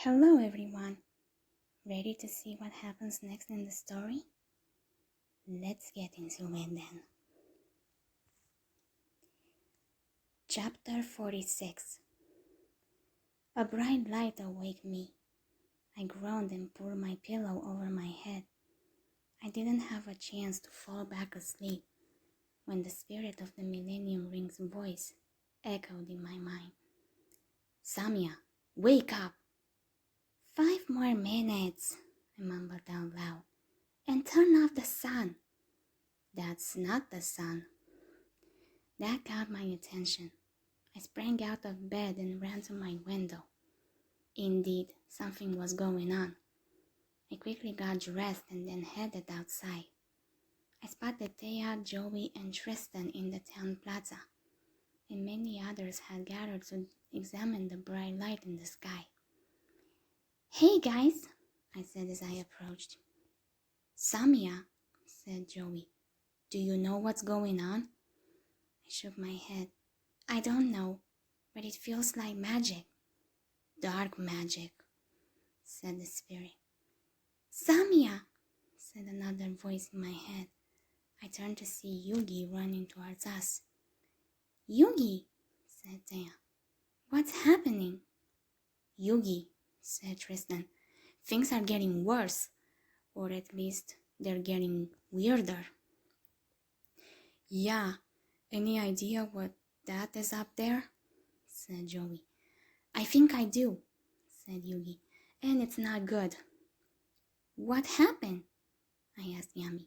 Hello everyone! Ready to see what happens next in the story? Let's get into it then. Chapter 46. A bright light awoke me. I groaned and pulled my pillow over my head. I didn't have a chance to fall back asleep when the spirit of the Millennium Ring's voice echoed in my mind. Samia, wake up! 5 more minutes, I mumbled out loud, and turn off the sun. That's not the sun. That caught my attention. I sprang out of bed and ran to my window. Indeed, something was going on. I quickly got dressed and then headed outside. I spotted Thea, Joey, and Tristan in the town plaza, and many others had gathered to examine the bright light in the sky. Hey guys, I said as I approached. Samia, said Joey, do you know what's going on? I shook my head. I don't know, but it feels like magic. Dark magic, said the spirit. Samia, said another voice in my head. I turned to see Yugi running towards us. Yugi, said Thea. What's happening? Yugi, said Tristan. Things are getting worse, or at least they're getting weirder. Yeah, any idea what that is up there? Said Joey. I think I do, said Yugi, and it's not good. What happened? I asked Yami.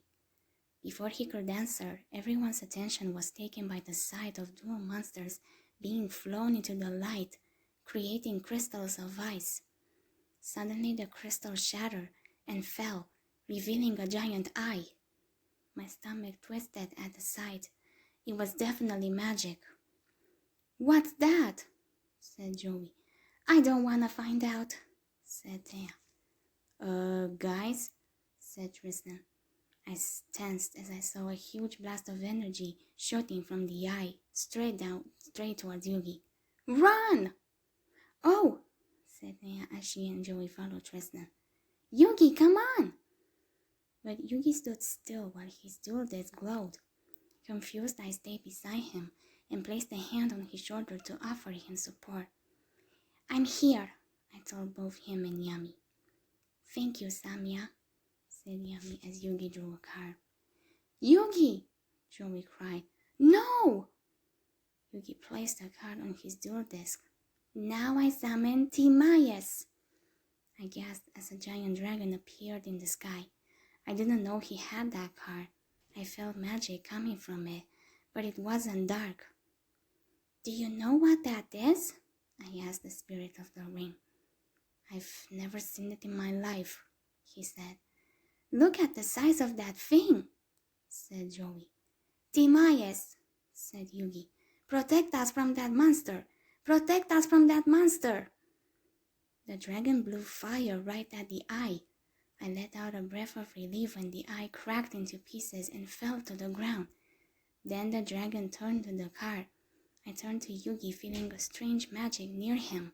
Before he could answer, everyone's attention was taken by the sight of dual monsters being flown into the light, creating crystals of ice. Suddenly the crystal shattered and fell, revealing a giant eye. My stomach twisted at the sight. It was definitely magic. What's that? Said Joey. I don't want to find out, said Thea. Guys, said Tristan. I tensed as I saw a huge blast of energy shooting from the eye, straight towards Yugi. Run! Oh, said Thea as she and Joey followed Tristan. Yugi, come on! But Yugi stood still while his dual disc glowed. Confused, I stayed beside him and placed a hand on his shoulder to offer him support. I'm here, I told both him and Yami. Thank you, Samia, said Yami as Yugi drew a card. Yugi, Joey cried. No! Yugi placed a card on his dual disc. Now I summon Timaeus, I gasped as a giant dragon appeared in the sky. I didn't know he had that card. I felt magic coming from it, but it wasn't dark. Do you know what that is? I asked the spirit of the ring. I've never seen it in my life, he said. Look at the size of that thing, said Joey. Timaeus, said Yugi. Protect us from that monster! Protect us from that monster! The dragon blew fire right at the eye. I let out a breath of relief when the eye cracked into pieces and fell to the ground. Then the dragon turned to the card. I turned to Yugi, feeling a strange magic near him.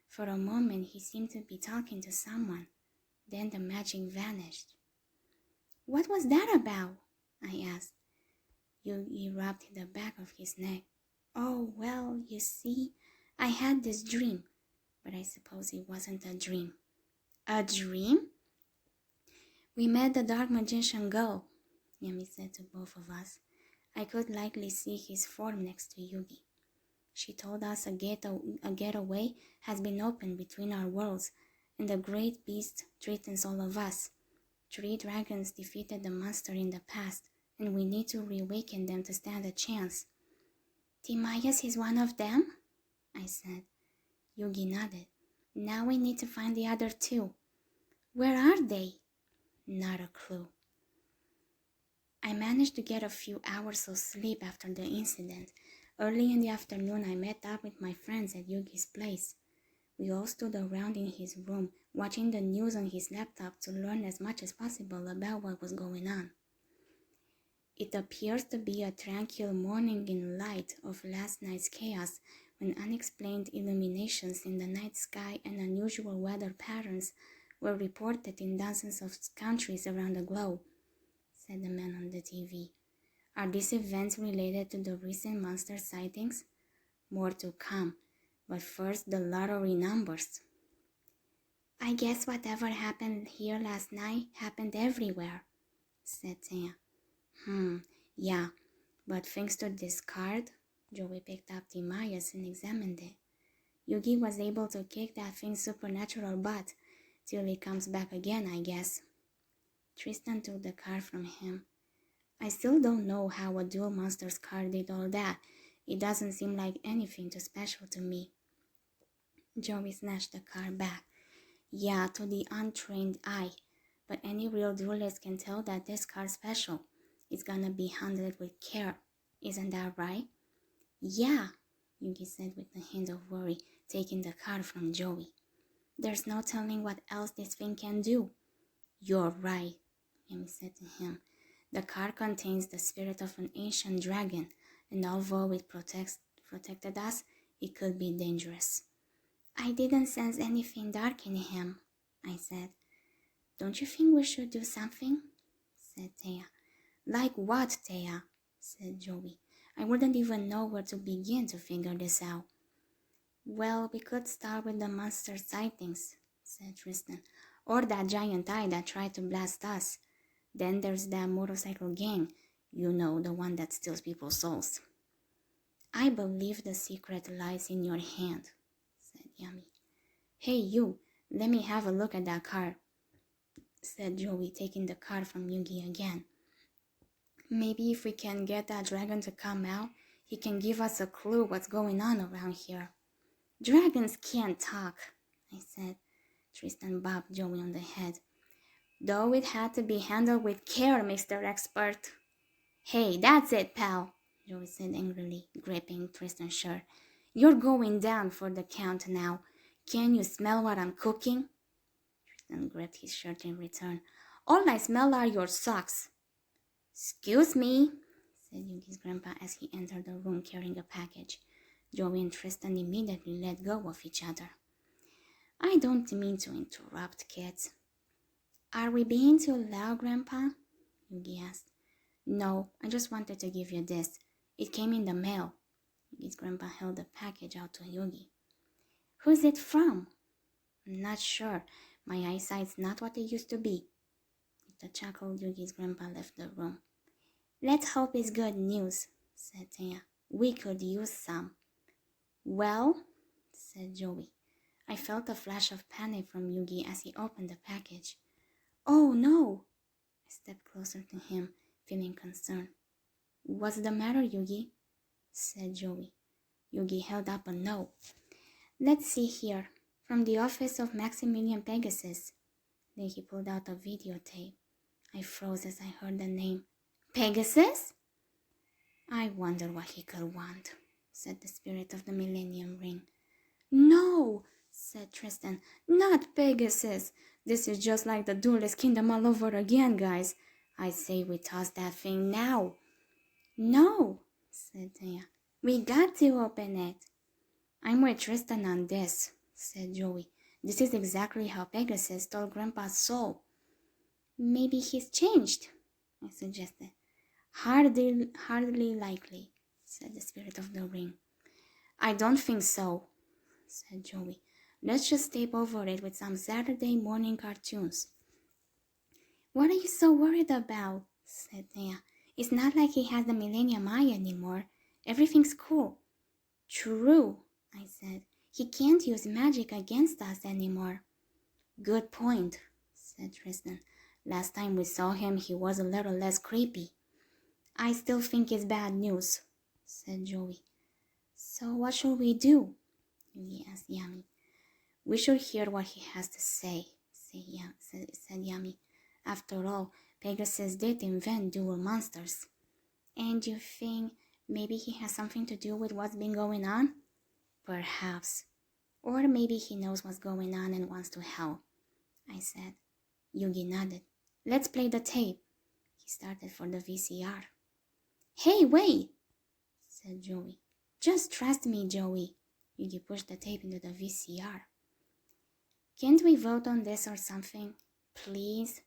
For a moment he seemed to be talking to someone. Then the magic vanished. What was that about? I asked. Yugi rubbed the back of his neck. Oh, well, you see, I had this dream, but I suppose it wasn't a dream. A dream? We met the dark magician girl, Yami said to both of us. I could likely see his form next to Yugi. She told us a getaway has been opened between our worlds, and the great beast threatens all of us. 3 dragons defeated the monster in the past, and we need to reawaken them to stand a chance. Timaeus is one of them? I said. Yugi nodded. Now we need to find the other 2. Where are they? Not a clue. I managed to get a few hours of sleep after the incident. Early in the afternoon, I met up with my friends at Yugi's place. We all stood around in his room, watching the news on his laptop to learn as much as possible about what was going on. It appears to be a tranquil morning in light of last night's chaos when unexplained illuminations in the night sky and unusual weather patterns were reported in dozens of countries around the globe, said the man on the TV. Are these events related to the recent monster sightings? More to come, but first the lottery numbers. I guess whatever happened here last night happened everywhere, said Tanya. Yeah, but thanks to this card, Joey picked up the Mayas and examined it. Yugi was able to kick that thing's supernatural butt till he comes back again, I guess. Tristan took the card from him. I still don't know how a dual monsters card did all that. It doesn't seem like anything too special to me. Joey snatched the card back. Yeah, to the untrained eye, but any real duelist can tell that this card's special. It's gonna be handled with care. Isn't that right? Yeah, Yugi said with a hint of worry, taking the card from Joey. There's no telling what else this thing can do. You're right, Yami said to him. The card contains the spirit of an ancient dragon, and although it protected us, it could be dangerous. I didn't sense anything dark in him, I said. Don't you think we should do something? Said Thea. Like what, Thea? Said Joey. I wouldn't even know where to begin to figure this out. Well, we could start with the monster sightings, said Tristan, or that giant eye that tried to blast us. Then there's that motorcycle gang, you know, the one that steals people's souls. I believe the secret lies in your hand, said Yami. Hey, you, let me have a look at that card, said Joey, taking the card from Yugi again. Maybe if we can get that dragon to come out, he can give us a clue what's going on around here. Dragons can't talk, I said. Tristan bobbed Joey on the head. Though it had to be handled with care, Mr. Expert. Hey, that's it, pal, Joey said angrily, gripping Tristan's shirt. You're going down for the count now. Can you smell what I'm cooking? Tristan gripped his shirt in return. All I smell are your socks. Excuse me, said Yugi's grandpa as he entered the room carrying a package. Joey and Tristan immediately let go of each other. I don't mean to interrupt, kids. Are we being too loud, Grandpa? Yugi asked. No, I just wanted to give you this. It came in the mail. Yugi's grandpa held the package out to Yugi. Who's it from? I'm not sure. My eyesight's not what it used to be. With a chuckle, Yugi's grandpa left the room. Let's hope it's good news, said Taya. We could use some. Well, said Joey. I felt a flash of panic from Yugi as he opened the package. Oh no! I stepped closer to him, feeling concerned. What's the matter, Yugi? Said Joey. Yugi held up a note. Let's see here. From the office of Maximilian Pegasus. Then he pulled out a videotape. I froze as I heard the name. Pegasus? I wonder what he could want, said the spirit of the Millennium Ring. No, said Tristan. Not Pegasus. This is just like the Duelist Kingdom all over again, guys. I say we toss that thing now. No, said Taya. We got to open it. I'm with Tristan on this, said Joey. This is exactly how Pegasus stole Grandpa's soul. Maybe he's changed, I suggested. Hardly likely, said the spirit of the ring. I don't think so, said Joey. Let's just tape over it with some Saturday morning cartoons. What are you so worried about? Said Thea. It's not like he has the Millennium Eye anymore. Everything's cool. True, I said. He can't use magic against us anymore. Good point, said Tristan. Last time we saw him, he was a little less creepy. I still think it's bad news, said Joey. So what should we do? Yugi asked Yami. We should hear what he has to say, said Yami. After all, Pegasus did invent dual monsters. And you think maybe he has something to do with what's been going on? Perhaps. Or maybe he knows what's going on and wants to help, I said. Yugi nodded. Let's play the tape. He started for the VCR. Hey, wait, said Joey. Just trust me, Joey, Yugi pushed the tape into the VCR. Can't we vote on this or something? Please?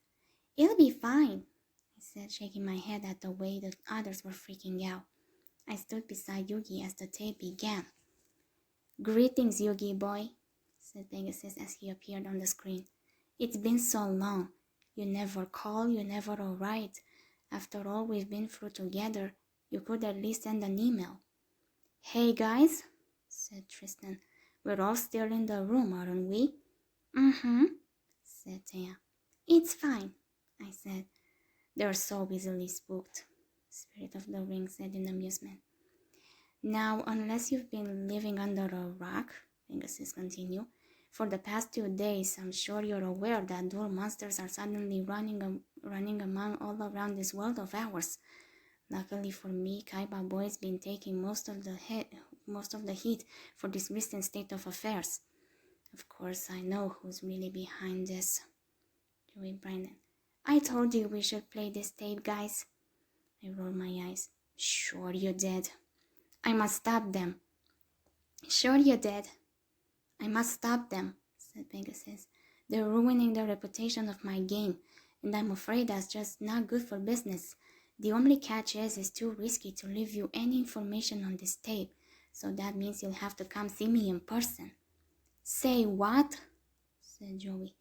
It'll be fine, I said, shaking my head at the way the others were freaking out. I stood beside Yugi as the tape began. Greetings, Yugi boy, said Pegasus as he appeared on the screen. It's been so long. You never call, you never write. After all we've been through together, you could at least send an email. Hey guys, said Tristan. We're all still in the room, aren't we? Mm-hmm, said Thea. It's fine, I said. They're so easily spooked, Spirit of the Ring said in amusement. Now, unless you've been living under a rock, Pegasus continued, for the past 2 days, I'm sure you're aware that dual monsters are suddenly running among all around this world of ours. Luckily for me, Kaiba Boy's been taking most of the heat for this recent state of affairs. Of course, I know who's really behind this. Joey Brandon. I told you we should play this tape, guys. I rolled my eyes. Sure you did. I must stop them. Sure you did. I must stop them, said Pegasus. They're ruining the reputation of my game, and I'm afraid that's just not good for business. The only catch is it's too risky to leave you any information on this tape, so that means you'll have to come see me in person. Say what? Said Joey.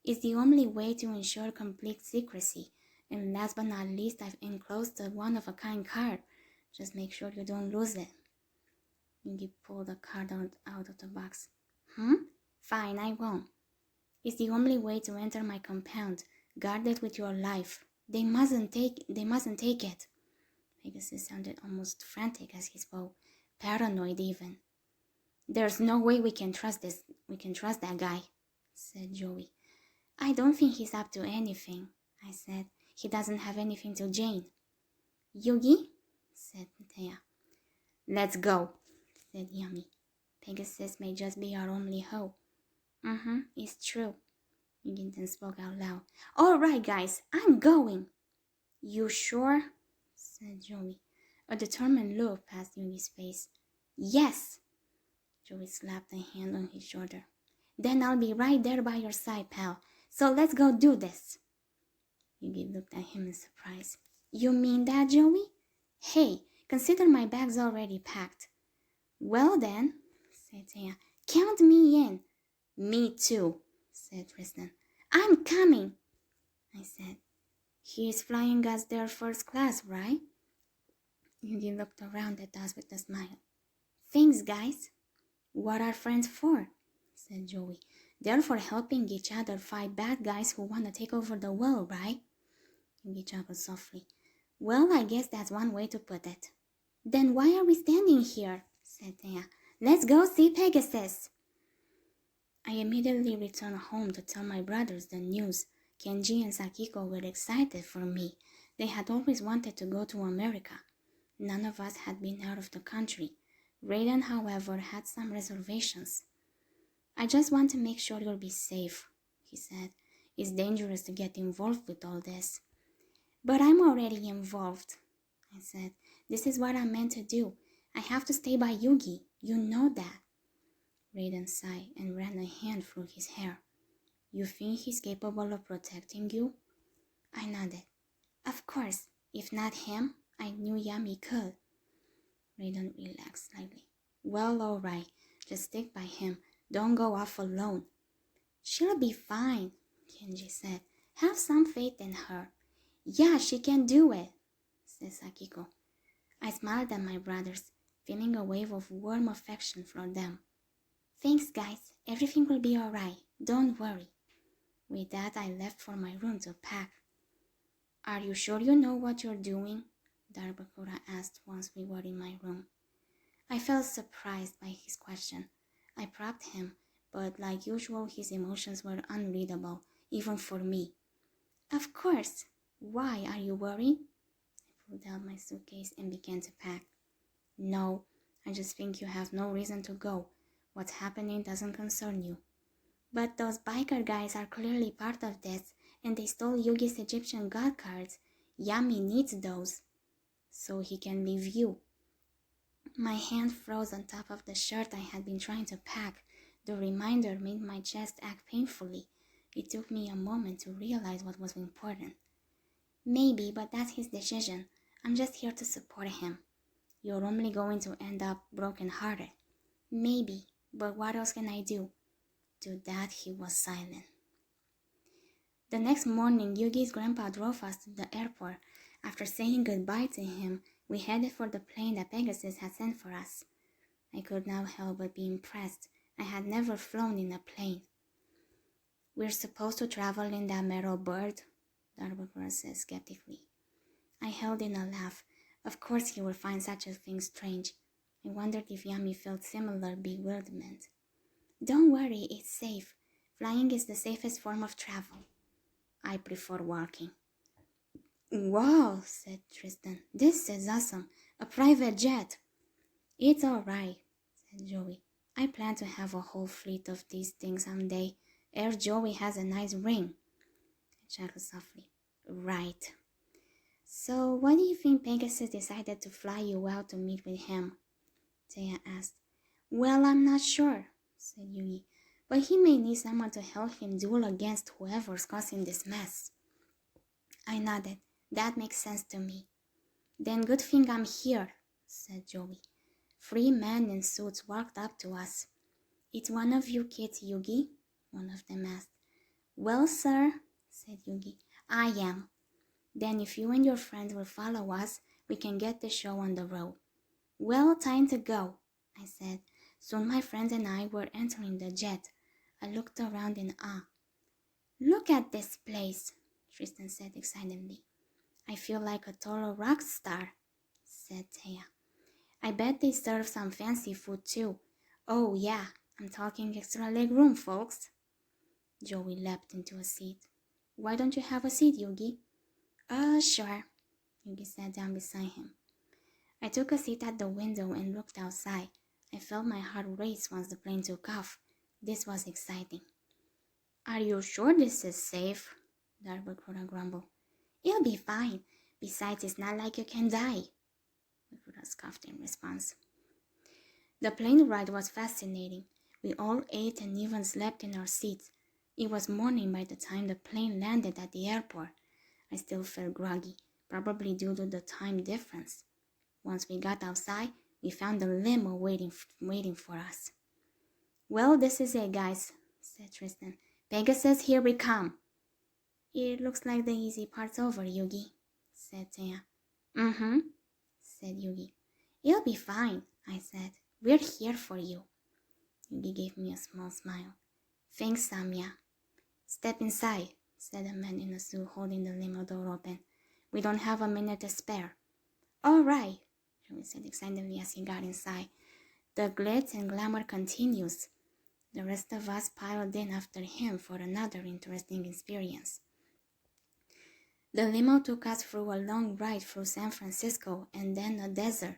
It's the only way to ensure complete secrecy, and last but not least, I've enclosed a one-of-a-kind card. Just make sure you don't lose it. Yugi pulled the card out of the box. Fine, I won't. It's the only way to enter my compound. Guard it with your life. They mustn't take it. Pegasus sounded almost frantic as he spoke, paranoid even. There's no way we can trust that guy, said Joey. I don't think he's up to anything, I said. He doesn't have anything to Jane. Yugi, said Thea. Let's go, said Yami. Pegasus may just be our only hope. It's true. Yugi then spoke out loud. All right, guys, I'm going. You sure? Said Joey. A determined look passed Yugi's face. Yes. Joey slapped a hand on his shoulder. Then I'll be right there by your side, pal. So let's go do this. Yugi looked at him in surprise. You mean that, Joey? Hey, consider my bag's already packed. Well then, said Thea, count me in. Me too, said Tristan. I'm coming, I said. He's flying us there first class, right? Yugi looked around at us with a smile. Thanks, guys. What are friends for? Said Joey. They're for helping each other fight bad guys who want to take over the world, right? Yugi chuckled softly. Well, I guess that's one way to put it. Then why are we standing here? Said Thea. Let's go see Pegasus. I immediately returned home to tell my brothers the news. Kenji and Sakiko were excited for me. They had always wanted to go to America. None of us had been out of the country. Raiden, however, had some reservations. I just want to make sure you'll be safe, he said. It's dangerous to get involved with all this. But I'm already involved, I said. This is what I'm meant to do. I have to stay by Yugi. You know that. Raiden sighed and ran a hand through his hair. You think he's capable of protecting you? I nodded. Of course. If not him, I knew Yami could. Raiden relaxed slightly. Well, all right. Just stick by him. Don't go off alone. She'll be fine, Kenji said. Have some faith in her. Yeah, she can do it, said Sakiko. I smiled at my brothers, feeling a wave of warm affection from them. Thanks, guys. Everything will be all right. Don't worry. With that, I left for my room to pack. Are you sure you know what you're doing? Darbakura asked once we were in my room. I felt surprised by his question. I propped him, but like usual, his emotions were unreadable, even for me. Of course. Why, are you worried? I pulled out my suitcase and began to pack. No, I just think you have no reason to go. What's happening doesn't concern you. But those biker guys are clearly part of this, and they stole Yugi's Egyptian god cards. Yami needs those, so he can leave you. My hand froze on top of the shirt I had been trying to pack. The reminder made my chest ache painfully. It took me a moment to realize what was important. Maybe, but that's his decision. I'm just here to support him. You're only going to end up broken-hearted. Maybe, but what else can I do? To that he was silent. The next morning, Yugi's grandpa drove us to the airport. After saying goodbye to him, we headed for the plane that Pegasus had sent for us. I could not help but be impressed. I had never flown in a plane. We're supposed to travel in that metal bird, Darbukura said skeptically. I held in a laugh. Of course he would find such a thing strange. I wondered if Yami felt similar bewilderment. Don't worry, it's safe. Flying is the safest form of travel. I prefer walking. Wow, said Tristan. This is awesome. A private jet. It's all right, said Joey. I plan to have a whole fleet of these things someday. Air Joey has a nice ring. I chuckled softly. Right. So, why do you think Pegasus decided to fly you out to meet with him? Taya asked. Well, I'm not sure, said Yugi, but he may need someone to help him duel against whoever's causing this mess. I nodded. That makes sense to me. Then good thing I'm here, said Joey. 3 men in suits walked up to us. It's one of you kids, Yugi? One of them asked. Well, sir, said Yugi, I am. Then if you and your friends will follow us, we can get the show on the road. Well, time to go, I said. Soon my friends and I were entering the jet. I looked around in awe. Look at this place, Tristan said excitedly. I feel like a total rock star, said Taya. I bet they serve some fancy food too. Oh yeah, I'm talking extra leg room, folks. Joey leapt into a seat. Why don't you have a seat, Yugi? Sure. Yugi sat down beside him. I took a seat at the window and looked outside. I felt my heart race once the plane took off. This was exciting. Are you sure this is safe? Darbukura grumbled. You'll be fine. Besides, it's not like you can die. Bakura scoffed in response. The plane ride was fascinating. We all ate and even slept in our seats. It was morning by the time the plane landed at the airport. I still felt groggy, probably due to the time difference. Once we got outside, we found the limo waiting for us. Well, this is it, guys, said Tristan. Pegasus, here we come. It looks like the easy part's over, Yugi, said Taya. Mm-hmm, said Yugi. You'll be fine, I said. We're here for you. Yugi gave me a small smile. Thanks, Samya. Step inside, said a man in a suit holding the limo door open. We don't have a minute to spare. All right, Joey said excitedly as he got inside. The glitz and glamour continues. The rest of us piled in after him for another interesting experience. The limo took us through a long ride through San Francisco and then a desert.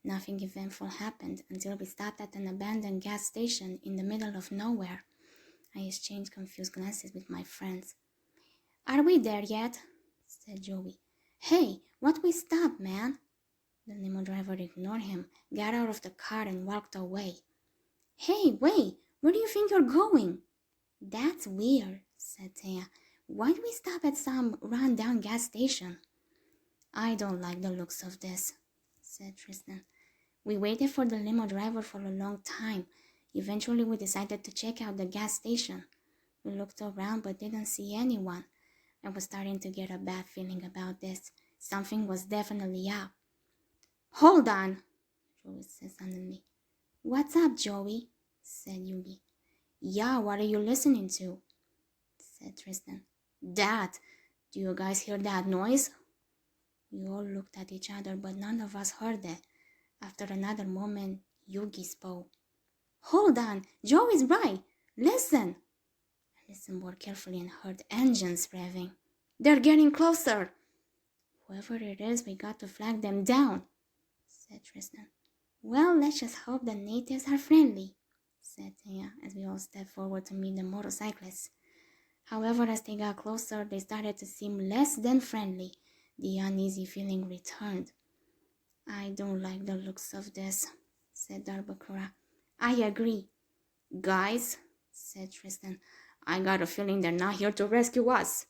Nothing eventful happened until we stopped at an abandoned gas station in the middle of nowhere. I exchanged confused glances with my friends. Are we there yet? Said Joey. Hey, what we stop, man? The limo driver ignored him, got out of the car and walked away. Hey, wait, where do you think you're going? That's weird, said Taya. Why do we stop at some run-down gas station? I don't like the looks of this, said Tristan. We waited for the limo driver for a long time. Eventually, we decided to check out the gas station. We looked around but didn't see anyone. I was starting to get a bad feeling about this. Something was definitely up. Hold on, Joey said suddenly. What's up, Joey? Said Yugi. Yeah, what are you listening to? Said Tristan. That. Do you guys hear that noise? We all looked at each other, but none of us heard it. After another moment, Yugi spoke. Hold on, Joey's right. Listen. I listened more carefully and heard engines revving. They're getting closer. Whoever it is, we got to flag them down, said Tristan. Well, let's just hope the natives are friendly, said Taya as we all stepped forward to meet the motorcyclists. However, as they got closer, they started to seem less than friendly. The uneasy feeling returned. I don't like the looks of this, said Darbakura. I agree. Guys, said Tristan, I got a feeling they're not here to rescue us.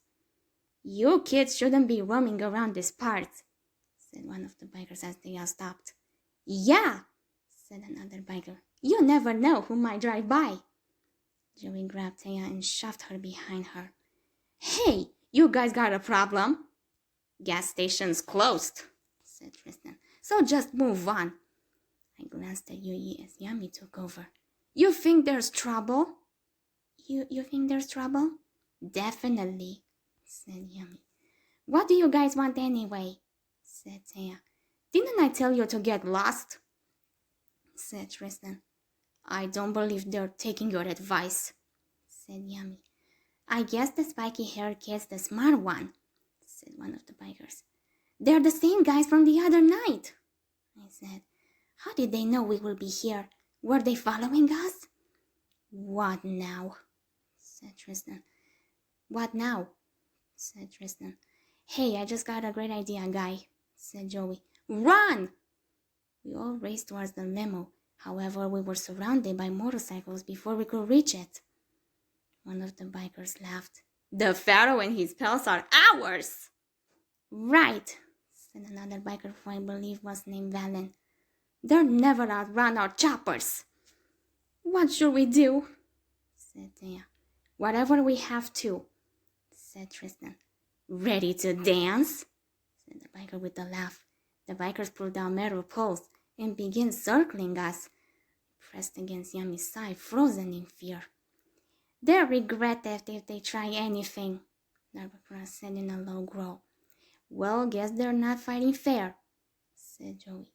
You kids shouldn't be roaming around this part, said one of the bikers as they all stopped. Yeah, said another biker. You never know who might drive by. Joey grabbed Taya and shoved her behind her. Hey, you guys got a problem? Gas station's closed, said Tristan. So just move on. I glanced at Yuyi as Yami took over. You think there's trouble? You think there's trouble? Definitely, said Yami. What do you guys want anyway? Said Taya. Didn't I tell you to get lost? Said Tristan. I don't believe they're taking your advice, said Yami. I guess the spiky-haired kid's the smart one, said one of the bikers. They're the same guys from the other night, I said. How did they know we will be here? Were they following us? What now? Said Tristan. What now? Said Tristan. Hey, I just got a great idea, guy, said Joey. Run! We all raced towards the limo. However, we were surrounded by motorcycles before we could reach it. One of the bikers laughed. The Pharaoh and his pals are ours! Right, said another biker who I believe was named Valen. They'll never outrun our choppers. What should we do? Said Taya. Whatever we have to, said Tristan. Ready to dance? Said the biker with a laugh. The bikers pulled down metal poles and began circling us. Pressed against Yami's side, frozen in fear. They'll regret it if they try anything, Darbakura said in a low growl. Well, guess they're not fighting fair, said Joey.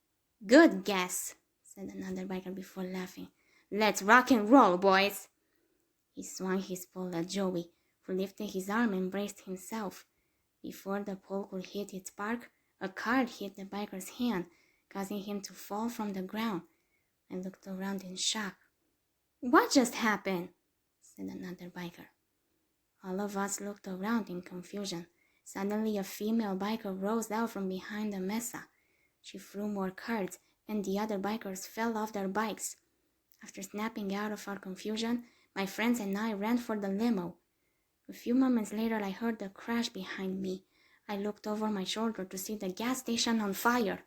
Good guess, said another biker before laughing. Let's rock and roll, boys. He swung his pole at Joey, who lifted his arm and braced himself. Before the pole could hit its bark, a card hit the biker's hand, causing him to fall from the ground. I looked around in shock. What just happened? Said another biker. All of us looked around in confusion. Suddenly a female biker rose out from behind the mesa. She threw more cards, and the other bikers fell off their bikes. After snapping out of our confusion, my friends and I ran for the limo. A few moments later, I heard the crash behind me. I looked over my shoulder to see the gas station on fire.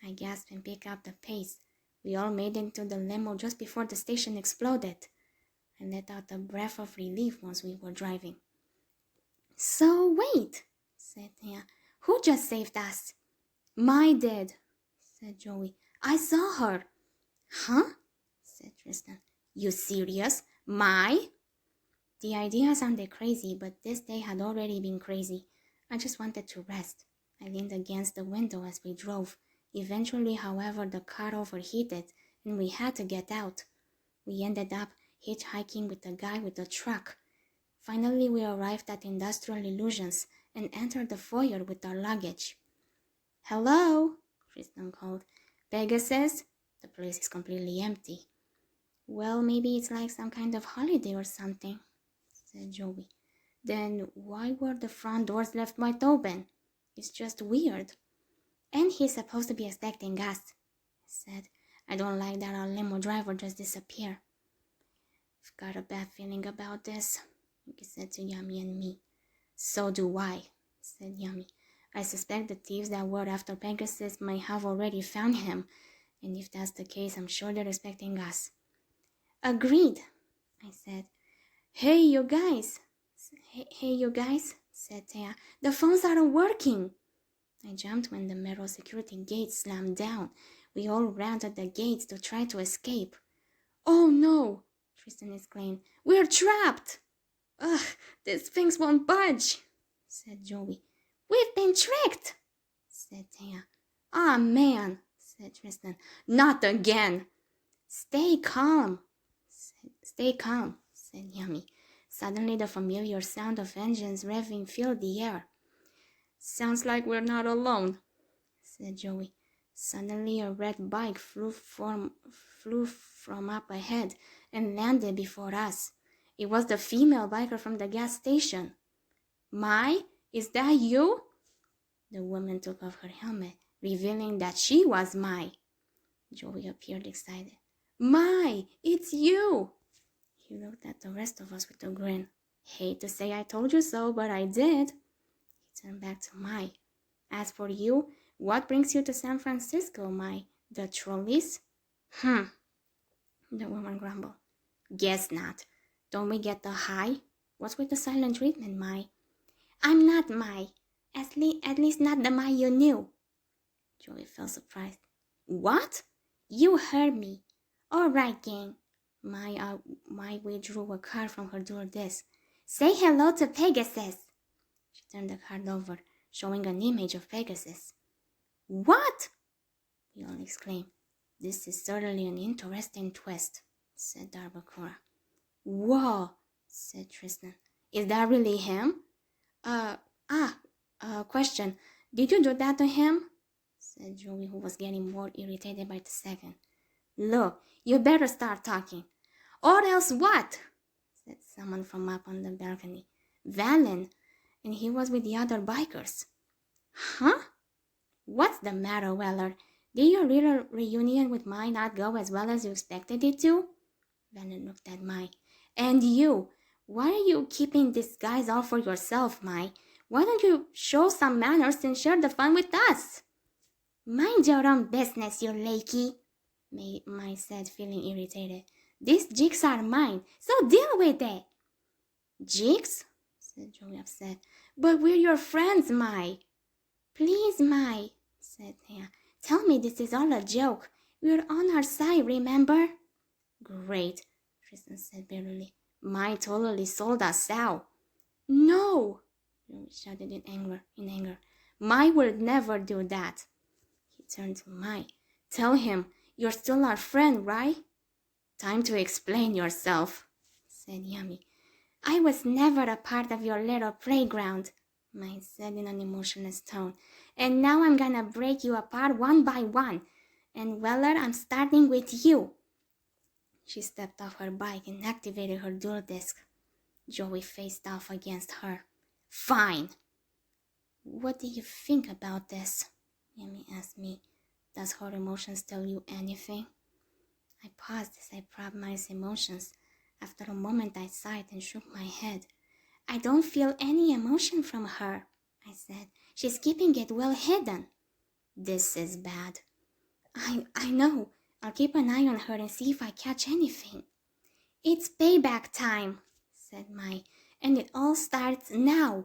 I gasped and picked up the pace. We all made it to the limo just before the station exploded. I let out a breath of relief once we were driving. So wait, said Tia. Who just saved us? Mai did, said Joey. I saw her. Huh? Said Tristan. You serious? Mai? The idea sounded crazy, but this day had already been crazy. I just wanted to rest. I leaned against the window as we drove. Eventually, however, the car overheated, and we had to get out. We ended up hitchhiking with the guy with the truck. Finally, we arrived at Industrial Illusions and entered the foyer with our luggage. Hello, Tristan called. Pegasus? The place is completely empty. Well, maybe it's like some kind of holiday or something, said Joey. Then why were the front doors left wide open? It's just weird. And he's supposed to be expecting us, I said. I don't like that our limo driver just disappeared. I've got a bad feeling about this, he said to Yami and me. So do I, said Yami. I suspect the thieves that were after Pegasus may have already found him, and if that's the case, I'm sure they're expecting us. Agreed, I said. Hey, you guys, said Taya. The phones aren't working. I jumped when the metal security gates slammed down. We all ran to the gates to try to escape. Oh no, Tristan exclaimed. We're trapped. Ugh, these things won't budge, said Joey. We've been tricked, said Taya. Ah, man, said Tristan. Not again. Stay calm, said Yami. Suddenly the familiar sound of engines revving filled the air. Sounds like we're not alone, said Joey. Suddenly a red bike flew from up ahead and landed before us. It was the female biker from the gas station. Mai, is that you? The woman took off her helmet, revealing that she was Mai. Joey appeared excited. My, it's you! He looked at the rest of us with a grin. Hate to say I told you so, but I did. He turned back to Mai. As for you, what brings you to San Francisco, Mai? The trolleys? The woman grumbled. Guess not. Don't we get the high? What's with the silent treatment, Mai? I'm not Mai. At least not the Mai you knew. Joey felt surprised. What? You heard me. All right, gang. Mai withdrew a card from her door desk. Say hello to Pegasus. She turned the card over, showing an image of Pegasus. What? We all exclaimed. This is certainly an interesting twist, said Darbakura. Whoa, said Tristan. Is that really him? Question. Did you do that to him? Said Joey, who was getting more irritated by the second. Look, you better start talking. Or else what? Said someone from up on the balcony. Valen, and he was with the other bikers. Huh? What's the matter, Weller? Did your little reunion with Mai not go as well as you expected it to? Valen looked at Mai. And you? Why are you keeping this guys all for yourself, Mai? Why don't you show some manners and share the fun with us? Mind your own business, you lakey, Mai said, feeling irritated. These jigs are mine, so deal with it. Jigs? Said Joey, upset. But we're your friends, Mai. Please, Mai, said Thea. Tell me this is all a joke. We're on our side, remember? Great, Tristan said bitterly. Mai totally sold us out. No, Joey shouted in anger. Mai will never do that. He turned to Mai. Tell him you're still our friend, right? Time to explain yourself, said Yami. I was never a part of your little playground, Mai said in an emotionless tone. And now I'm gonna break you apart one by one. And Weller, I'm starting with you. She stepped off her bike and activated her dual disc. Joey faced off against her. Fine. What do you think about this? Yami asked me. Does her emotions tell you anything? I paused as I propped my emotions. After a moment I sighed and shook my head. I don't feel any emotion from her, I said. She's keeping it well hidden. This is bad. I know. I'll keep an eye on her and see if I catch anything. It's payback time, said Mai, and it all starts now.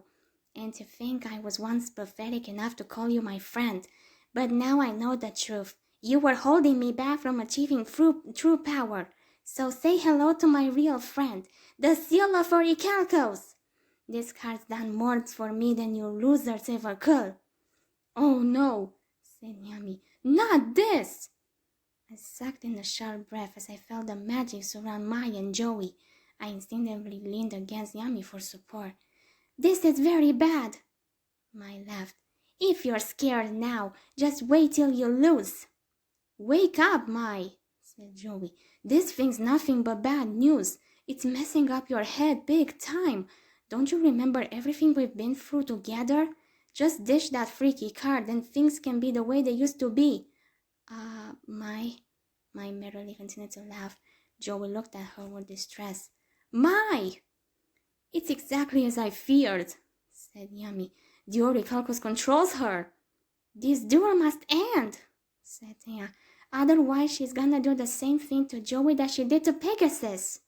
And to think I was once pathetic enough to call you my friend, but now I know the truth. You were holding me back from achieving true power. So say hello to my real friend, the seal of Orichalcos. This card's done more for me than you losers ever could. Oh no, said Yami. Not this! I sucked in a sharp breath as I felt the magic surround Mai and Joey. I instinctively leaned against Yami for support. This is very bad, Mai laughed. If you're scared now, just wait till you lose. Wake up, Mai, said Joey. This thing's nothing but bad news. It's messing up your head big time. Don't you remember everything we've been through together? Just dish that freaky card and things can be the way they used to be. Mai merrily continued to laugh. Joey looked at her with distress. Mai! It's exactly as I feared, said Yami. The Orichalcos controls her. This duel must end, said Thea. Otherwise, she's gonna do the same thing to Joey that she did to Pegasus.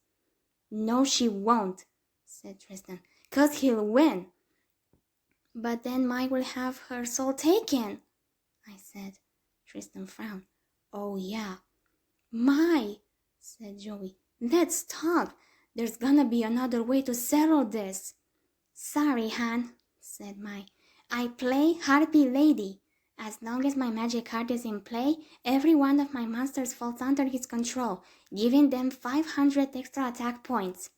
No, she won't, said Tristan, 'cause he'll win. But then Mai will have her soul taken, I said. Tristan frowned. Oh, yeah. Mai, said Joey, let's talk. There's gonna be another way to settle this. Sorry, Han, said Mai. I play Harpy Lady. As long as my magic card is in play, every one of my monsters falls under his control, giving them 500 extra attack points.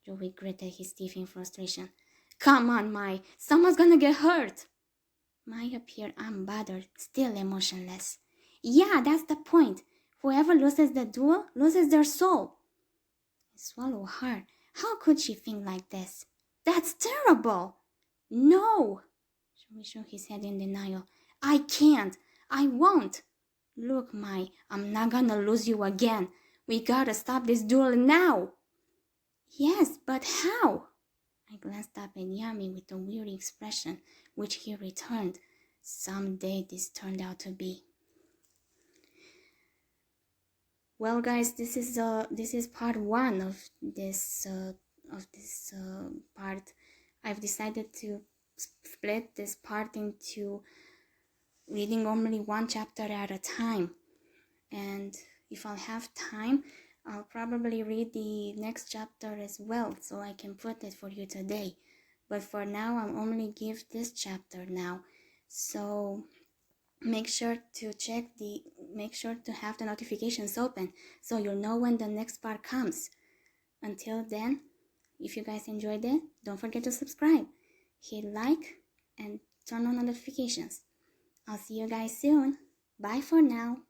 Joey gritted his teeth in frustration. Come on, Mai. Someone's gonna get hurt. Mai appeared unbothered, still emotionless. Yeah, that's the point. Whoever loses the duel loses their soul. I swallowed hard. How could she think like this? That's terrible. No. Joey shook his head in denial. I can't. I won't. Look, Mai, I'm not gonna lose you again. We gotta stop this duel now. Yes, but how? I glanced up at Yami with a weary expression, which he returned. Someday this turned out to be. Well, guys, this is part one of this part. I've decided to split this part into reading only one chapter at a time, and if I'll have time, I'll probably read the next chapter as well, so I can put it for you today. But for now, I'll only give this chapter now. So make sure to have the notifications open so you'll know when the next part comes. Until then, if you guys enjoyed it, don't forget to subscribe, hit like, and turn on notifications. I'll see you guys soon. Bye for now.